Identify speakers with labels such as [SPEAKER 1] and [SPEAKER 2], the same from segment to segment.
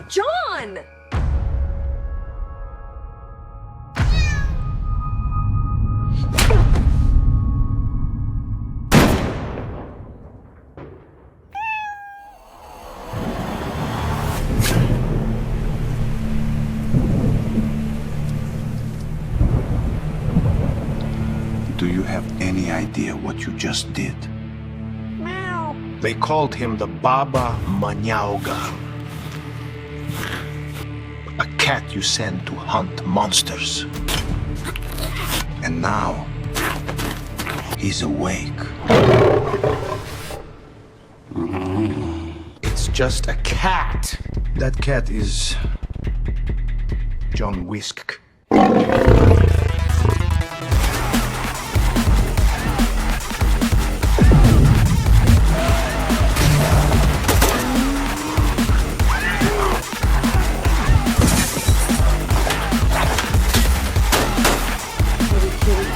[SPEAKER 1] John!
[SPEAKER 2] Do you have any idea what you just did?
[SPEAKER 1] Meow.
[SPEAKER 3] They called him the Baba Manyauga. A cat you send to hunt monsters.
[SPEAKER 2] And now, he's awake.
[SPEAKER 3] It's just a cat. That cat is John Whisk.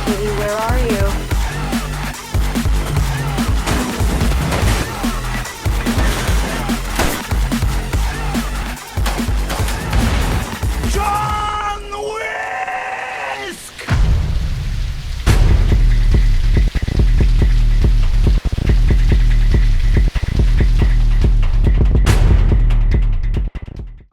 [SPEAKER 1] Kitty, where are you?
[SPEAKER 3] John Whisk!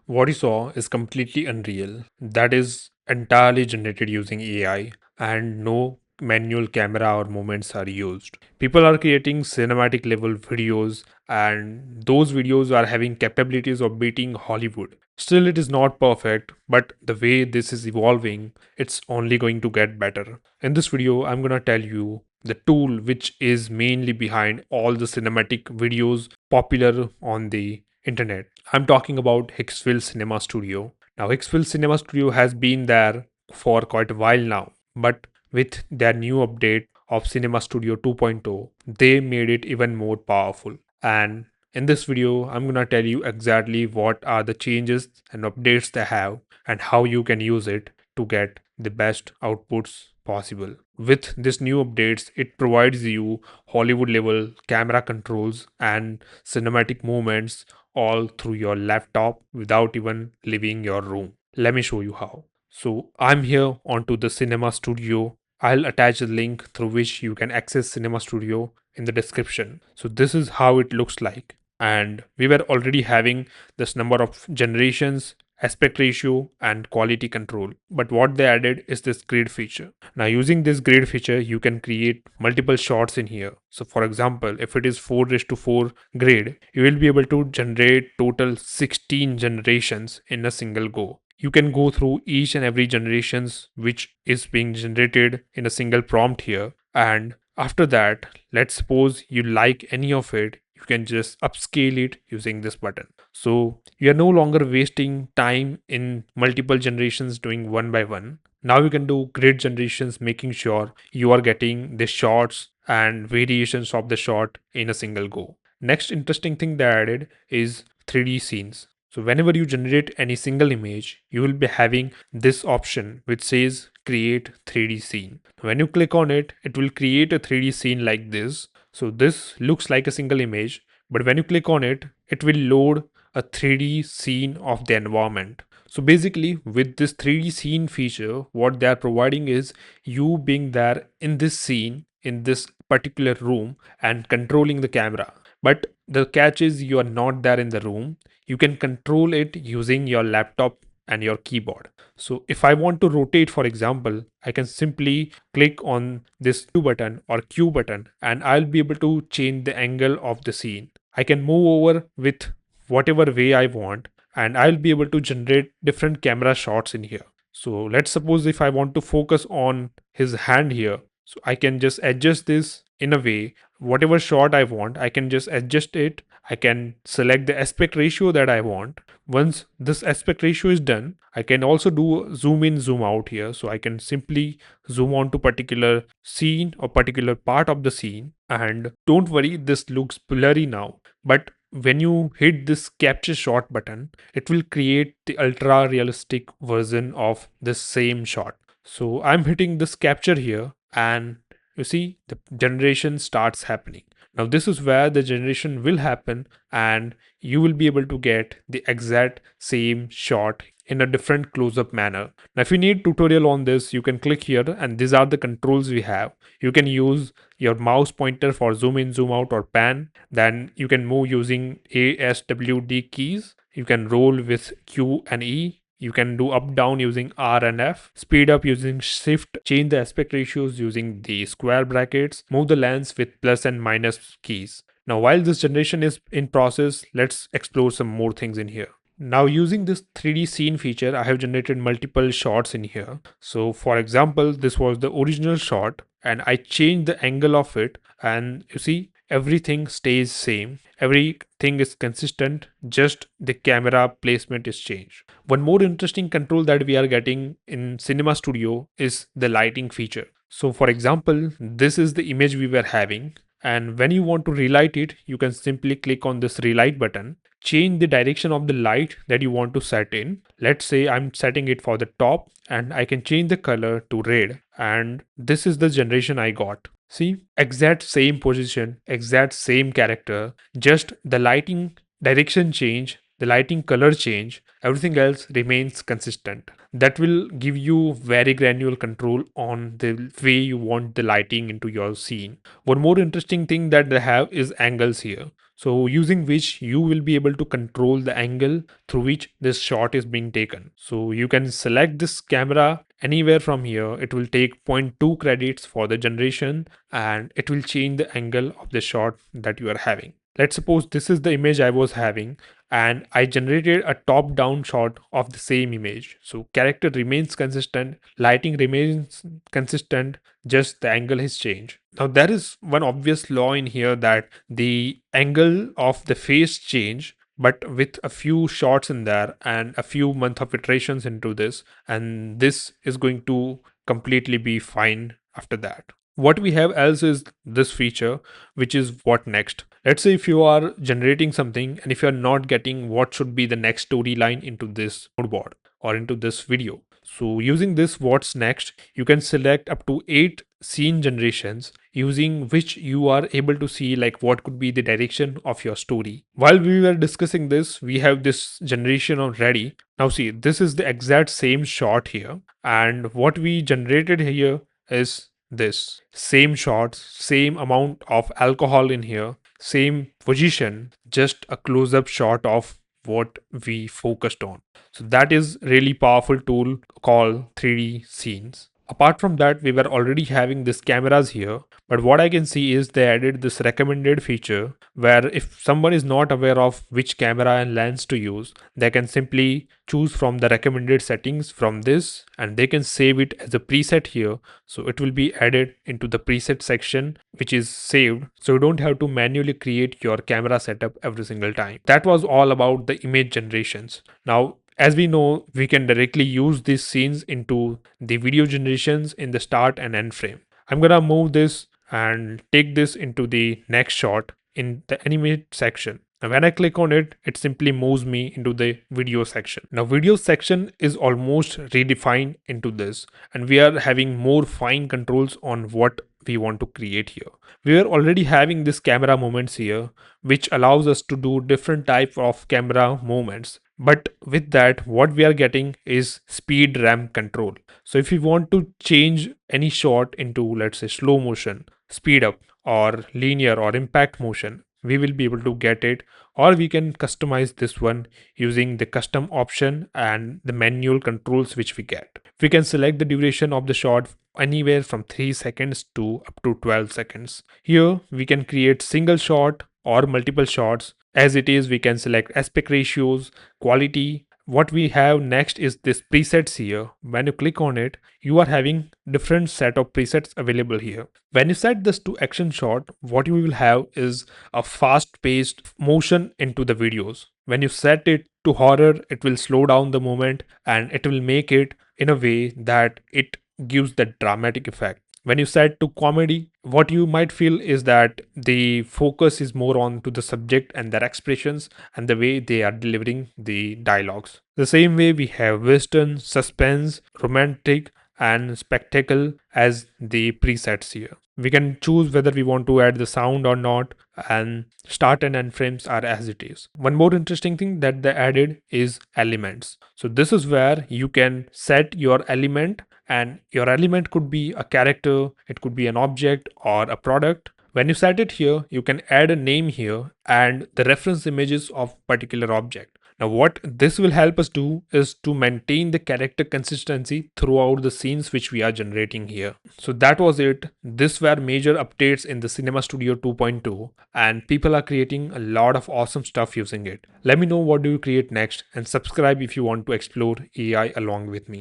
[SPEAKER 4] What you saw is completely unreal. That is entirely generated using AI, and no manual camera or movements are used. People are creating cinematic level videos, and those videos are having capabilities of beating Hollywood. Still, it is not perfect, but the way this is evolving, it's only going to get better. In this video, I'm gonna tell you the tool which is mainly behind all the cinematic videos popular on the internet. I'm talking about Higgsfield Cinema Studio. Now, Higgsfield Cinema Studio has been there for quite a while now, but with their new update of Cinema Studio 2.0, they made it even more powerful. And in this video, I'm gonna tell you exactly what are the changes and updates they have and how you can use it to get the best outputs possible. With this new updates, it provides you Hollywood level camera controls and cinematic movements all through your laptop without even leaving your room. Let me show you how. So I'm here onto the Cinema Studio. I'll attach a link through which you can access Cinema Studio in the description. So this is how it looks like. And we were already having this number of generations, aspect ratio, and quality control. But what they added is this grid feature. Now, using this grid feature, you can create multiple shots in here. So, for example, if it is 4:4 grid, you will be able to generate total 16 generations in a single go. You can go through each and every generations which is being generated in a single prompt here, and after that, let's suppose you like any of it, you can just upscale it using this button. So you are no longer wasting time in multiple generations doing one by one. Now you can do grid generations, making sure you are getting the shots and variations of the shot in a single go. Next interesting thing they added is 3D scenes. So whenever you generate any single image, you will be having this option which says create 3D scene. When you click on it, it will create a 3D scene like this. So this looks like a single image, but when you click on it, it will load a 3D scene of the environment. So basically, with this 3D scene feature, what they are providing is you being there in this scene, in this particular room, and controlling the camera. But the catch is you are not there in the room. You can control it using your laptop and your keyboard. So if I want to rotate, for example, I can simply click on this Q button or Q button and I'll be able to change the angle of the scene. I can move over with whatever way I want and I'll be able to generate different camera shots in here. So let's suppose if I want to focus on his hand here, so I can just adjust this in a way, whatever shot I want, I can just adjust it. I can select the aspect ratio that I want. Once this aspect ratio is done, I can also do zoom in, zoom out here. So I can simply zoom on to particular scene or particular part of the scene. And don't worry, this looks blurry now. But when you hit this capture shot button, it will create the ultra realistic version of the same shot. So I'm hitting this capture here and you see the generation starts happening. Now this is where the generation will happen, and you will be able to get the exact same shot in a different close-up manner. Now if you need tutorial on this, you can click here, and these are the controls we have. You can use your mouse pointer for zoom in, zoom out, or pan. Then you can move using ASWD keys. You can roll with Q and E. You can do up down using R and F, speed up using shift, change the aspect ratios using the square brackets, move the lens with plus and minus keys. Now while this generation is in process, let's explore some more things in here. Now using this 3D scene feature, I have generated multiple shots in here. So for example, this was the original shot and I changed the angle of it, and you see everything stays same. Everything is consistent, just the camera placement is changed. One more interesting control that we are getting in Cinema Studio is the lighting feature. So for example, this is the image we were having, and when you want to relight it, you can simply click on this relight button, change the direction of the light that you want to set in. Let's say I'm setting it for the top, and I can change the color to red, and this is the generation I got. See, exact same position, exact same character, just the lighting direction change, the lighting color change, everything else remains consistent. That will give you very granular control on the way you want the lighting into your scene. One more interesting thing that they have is angles here. So using which you will be able to control the angle through which this shot is being taken. So you can select this camera anywhere from here. It will take zero point 0.2 credits for the generation, and it will change the angle of the shot that you are having. Let's suppose this is the image I was having, and I generated a top down shot of the same image. So character remains consistent, lighting remains consistent, just the angle has changed. Now there is one obvious law in here that the angle of the face change, but with a few shots in there and a few month of iterations into this, and this is going to completely be fine after that. What we have else is this feature, which is what next. Let's say if you are generating something and if you're not getting what should be the next storyline into this board or into this video. So using this what's next, you can select up to 8 scene generations using which you are able to see like what could be the direction of your story. While we were discussing this, we have this generation already. Now see, this is the exact same shot here, and what we generated here is this same shots, same amount of alcohol in here, same position, just a close-up shot of what we focused on. So that is really powerful tool called 3D scenes. Apart from that, we were already having these cameras here, but what I can see is they added this recommended feature where if someone is not aware of which camera and lens to use, they can simply choose from the recommended settings from this, and they can save it as a preset here. So it will be added into the preset section, which is saved. So you don't have to manually create your camera setup every single time. That was all about the image generations. Now, as we know, we can directly use these scenes into the video generations in the start and end frame. I'm gonna move this and take this into the next shot in the animate section. Now when I click on it, it simply moves me into the video section. Now video section is almost redefined into this, and we are having more fine controls on what we want to create here. We are already having this camera movements here, which allows us to do different type of camera movements. But with that, what we are getting is speed ramp control. So if we want to change any shot into, let's say, slow motion, speed up, or linear or impact motion, we will be able to get it, or we can customize this one using the custom option and the manual controls which we get. We can select the duration of the shot anywhere from 3 seconds to up to 12 seconds. Here we can create single shot or multiple shots. As it is, we can select aspect ratios, quality. What we have next is this presets here. When you click on it, you are having different set of presets available here. When you set this to action shot, what you will have is a fast paced motion into the videos. When you set it to horror, it will slow down the moment and it will make it in a way that it gives that dramatic effect. When you set to comedy, what you might feel is that the focus is more on to the subject and their expressions and the way they are delivering the dialogues. The same way we have western, suspense, romantic, and spectacle as the presets here. We can choose whether we want to add the sound or not, and start and end frames are as it is. One more interesting thing that they added is elements. So this is where you can set your element, and your element could be a character, it could be an object or a product. When you set it here, you can add a name here and the reference images of particular object. Now what this will help us do is to maintain the character consistency throughout the scenes which we are generating here. So that was it. These were major updates in the Cinema Studio 2.2, and people are creating a lot of awesome stuff using it. Let me know what do you create next, and subscribe if you want to explore AI along with me.